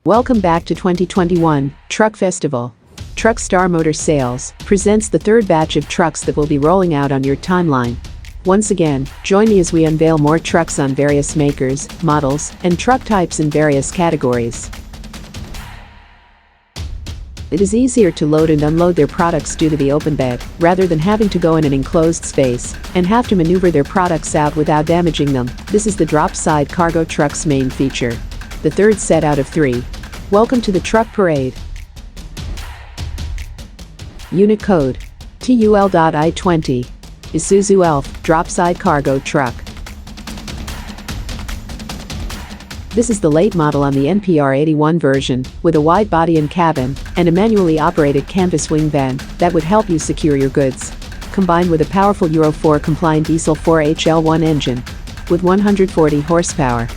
Welcome back to 2021 Truck Festival. Truck Star Motor Sales presents the third batch of trucks that will be rolling out on your timeline. Once again, join me as we unveil more trucks on various makers, models, and truck types in various categories. It is easier to load and unload their products due to the open bed, rather than having to go in an enclosed space and have to maneuver their products out without damaging them. This is the Dropside cargo truck's main feature. The third set out of 3. Welcome to the Truck Parade. Unit code TUL.I20. Isuzu ELF Dropside cargo truck. This is the late model on the NPR 81 version, with a wide body and cabin, and a manually operated canvas wing van that would help you secure your goods. Combined with a powerful Euro 4 compliant diesel 4HL1 engine, with 140 horsepower.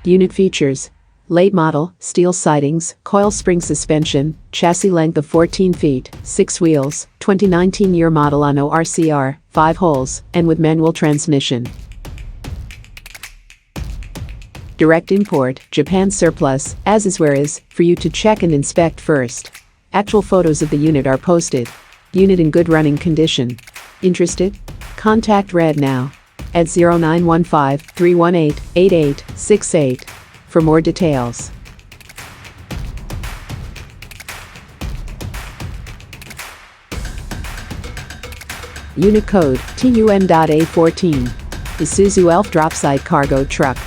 Unit features: late model, steel sidings, coil spring suspension, chassis length of 14 feet, 6 wheels, 2019 year model on ORCR, 5 holes, and with manual transmission. Direct import, Japan surplus, as is where is, for you to check and inspect first. Actual photos of the unit are posted. Unit in good running condition. Interested? Contact Red now at 0915-318-8868 for more details. Unit code TUN.A14. Isuzu ELF Dropside cargo truck.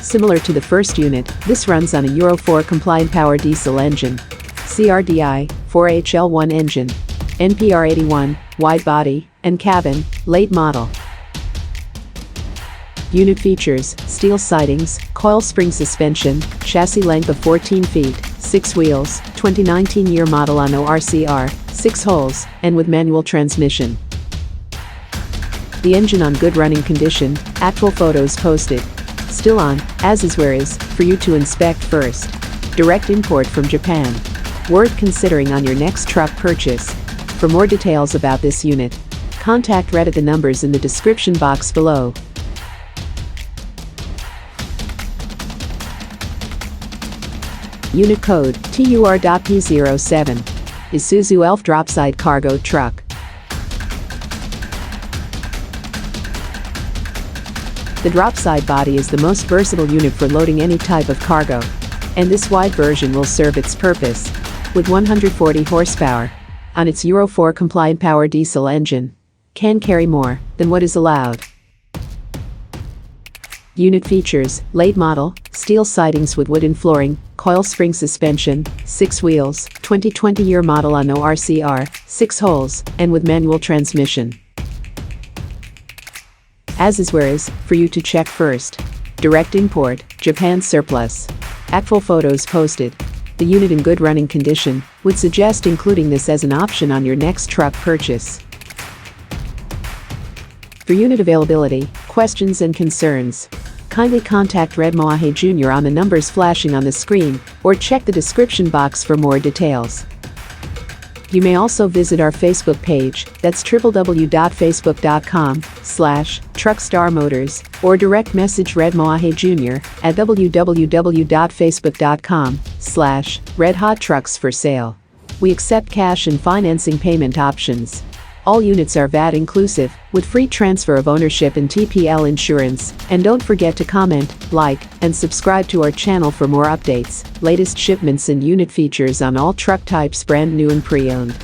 Similar to the first unit, this runs on a Euro 4 compliant power diesel engine. CRDI, 4HL1 engine. NPR 81, wide body, and cabin, late model. Unit features: steel sidings, coil spring suspension, chassis length of 14 feet, 6 wheels, 2019 year model on ORCR, 6 holes, and with manual transmission. The engine on good running condition, actual photos posted. Still on, as is where is, for you to inspect first. Direct import from Japan. Worth considering on your next truck purchase. For more details about this unit, contact Red at the numbers in the description box below. Unit code TUR.P07. Isuzu ELF Dropside cargo truck. The Dropside body is the most versatile unit for loading any type of cargo, and this wide version will serve its purpose. With 140 horsepower on its Euro 4 compliant power diesel engine, can carry more than what is allowed. Unit features: late model, steel sidings with wooden flooring, coil spring suspension, 6 wheels, 2020 year model on ORCR, 6 holes, and with manual transmission. As is where is, for you to check first. Direct import, Japan surplus. Actual photos posted. The unit in good running condition, would suggest including this as an option on your next truck purchase. For unit availability, questions and concerns, kindly contact Red Moahe Jr. on the numbers flashing on the screen, or check the description box for more details. You may also visit our Facebook page, that's www.facebook.com/truckstarmotors, or direct message Red Moahe Jr. at www.facebook.com/redhottrucksforsale. We accept cash and financing payment options. All units are VAT inclusive, with free transfer of ownership and TPL insurance. And don't forget to comment, like, and subscribe to our channel for more updates, latest shipments and unit features on all truck types, brand new and pre-owned.